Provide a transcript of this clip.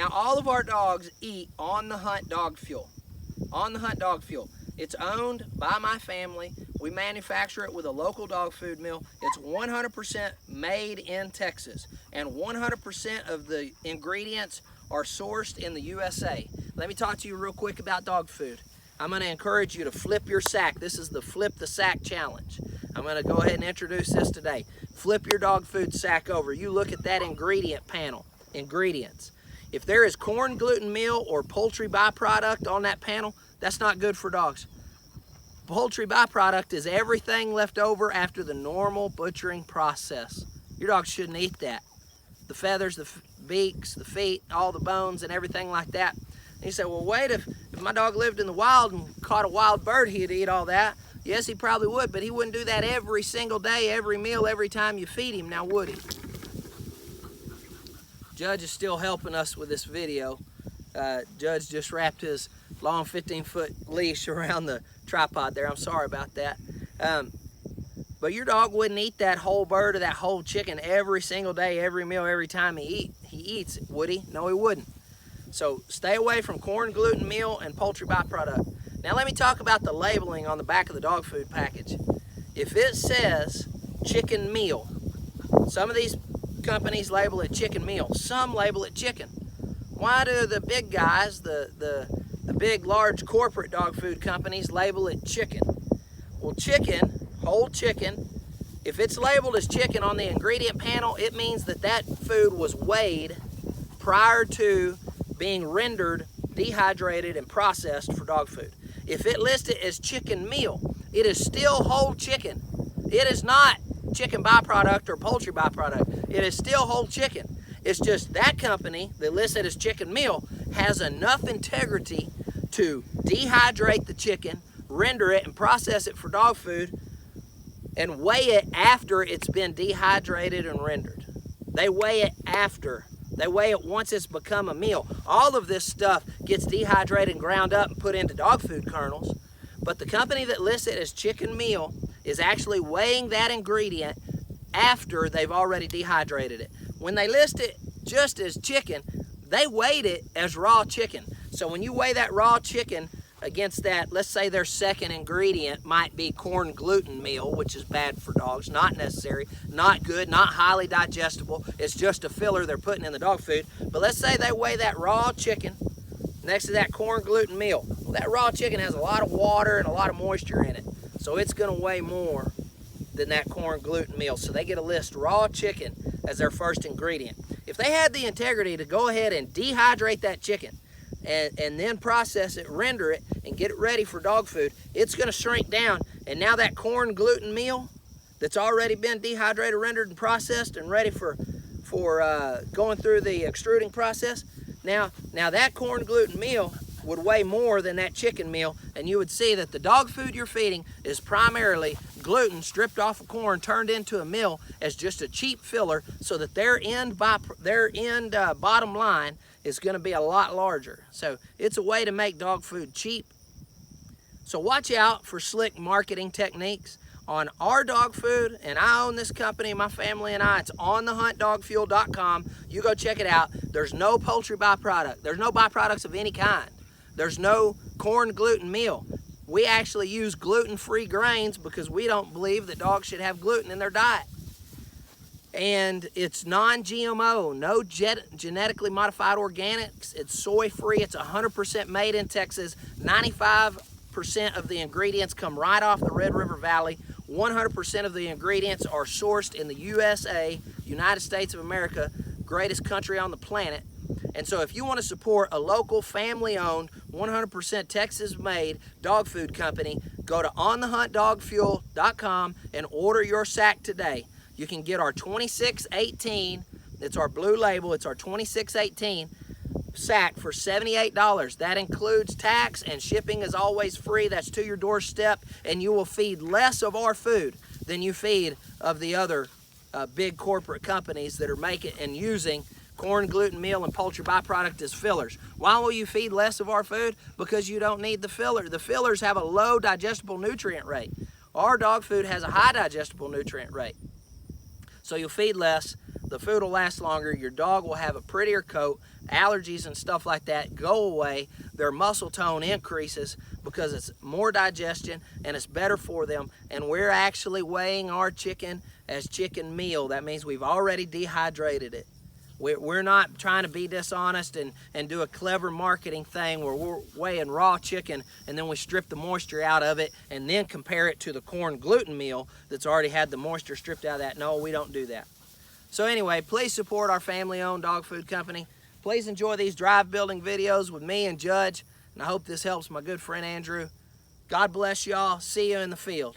Now, all of our dogs eat On the Hunt Dog Fuel. On the Hunt Dog Fuel. It's owned by my family. We manufacture it with a local dog food mill. It's 100% made in Texas, and 100% of the ingredients are sourced in the USA. Let me talk to you real quick about dog food. I'm going to encourage you to flip your sack. This is the Flip the Sack Challenge. I'm going to go ahead and introduce this today. Flip your dog food sack over. You look at that ingredient panel. Ingredients. If there is corn, gluten, meal, or poultry byproduct on that panel, that's not good for dogs. Poultry byproduct is everything left over after the normal butchering process. Your dog shouldn't eat that. The feathers, the beaks, the feet, all the bones and everything like that. And you say, well, wait, if my dog lived in the wild and caught a wild bird, he'd eat all that. Yes, he probably would, but he wouldn't do that every single day, every meal, every time you feed him, now would he? Judge is still helping us with this video. Judge just wrapped his long 15-foot leash around the tripod there. I'm sorry about that. But your dog wouldn't eat that whole bird or that whole chicken every single day, every meal, every time he eats it, would he? No, he wouldn't. So stay away from corn, gluten, meal, and poultry byproduct. Now let me talk about the labeling on the back of the dog food package. If it says chicken meal, some of these companies label it chicken meal. Some label it chicken. Why do the big guys, the big, large corporate dog food companies label it chicken? Well, chicken, whole chicken, if it's labeled as chicken on the ingredient panel, it means that that food was weighed prior to being rendered, dehydrated, and processed for dog food. If it lists it as chicken meal, it is still whole chicken. It is not chicken byproduct or poultry byproduct. It is still whole chicken. It's just that company that lists it as chicken meal has enough integrity to dehydrate the chicken, render it, and process it for dog food, and weigh it after it's been dehydrated and rendered. They weigh it after. They weigh it once it's become a meal. All of this stuff gets dehydrated and ground up and put into dog food kernels, but the company that lists it as chicken meal is actually weighing that ingredient after they've already dehydrated it. When they list it just as chicken, they weighed it as raw chicken. So when you weigh that raw chicken against that, let's say their second ingredient might be corn gluten meal, which is bad for dogs, not necessary, not good, not highly digestible. It's just a filler they're putting in the dog food. But let's say they weigh that raw chicken next to that corn gluten meal. Well, that raw chicken has a lot of water and a lot of moisture in it. So it's going to weigh more than that corn gluten meal. So they get to list raw chicken as their first ingredient. If they had the integrity to go ahead and dehydrate that chicken and then process it, render it, and get it ready for dog food, it's going to shrink down. And now that corn gluten meal that's already been dehydrated, rendered, and processed and ready for going through the extruding process, now that corn gluten meal would weigh more than that chicken meal, and you would see that the dog food you're feeding is primarily gluten stripped off of corn, turned into a meal as just a cheap filler, so that their end bottom line is going to be a lot larger. So it's a way to make dog food cheap. So watch out for slick marketing techniques on our dog food, and I own this company, my family and I. It's OnTheHuntDogFuel.com. You go check it out. There's no poultry byproduct. There's no byproducts of any kind. There's no corn gluten meal. We actually use gluten-free grains because we don't believe that dogs should have gluten in their diet. And it's non-GMO, no genetically modified organics. It's soy-free. It's 100% made in Texas. 95% of the ingredients come right off the Red River Valley. 100% of the ingredients are sourced in the USA, United States of America, greatest country on the planet. And so if you want to support a local, family-owned, 100% Texas-made dog food company, go to OnTheHuntDogFuel.com and order your sack today. You can get our 2618, it's our blue label, it's our 2618 sack for $78. That includes tax, and shipping is always free. That's to your doorstep, and you will feed less of our food than you feed of the other big corporate companies that are making and using corn, gluten, meal, and poultry byproduct as fillers. Why will you feed less of our food? Because you don't need the filler. The fillers have a low digestible nutrient rate. Our dog food has a high digestible nutrient rate. So you'll feed less, the food will last longer, your dog will have a prettier coat, allergies and stuff like that go away. Their muscle tone increases because it's more digestion and it's better for them. And we're actually weighing our chicken as chicken meal. That means we've already dehydrated it. We're not trying to be dishonest and do a clever marketing thing where we're weighing raw chicken and then we strip the moisture out of it and then compare it to the corn gluten meal that's already had the moisture stripped out of that. No, we don't do that. So anyway, please support our family-owned dog food company. Please enjoy these drive building videos with me and Judge, and I hope this helps my good friend Andrew. God bless y'all. See you in the field.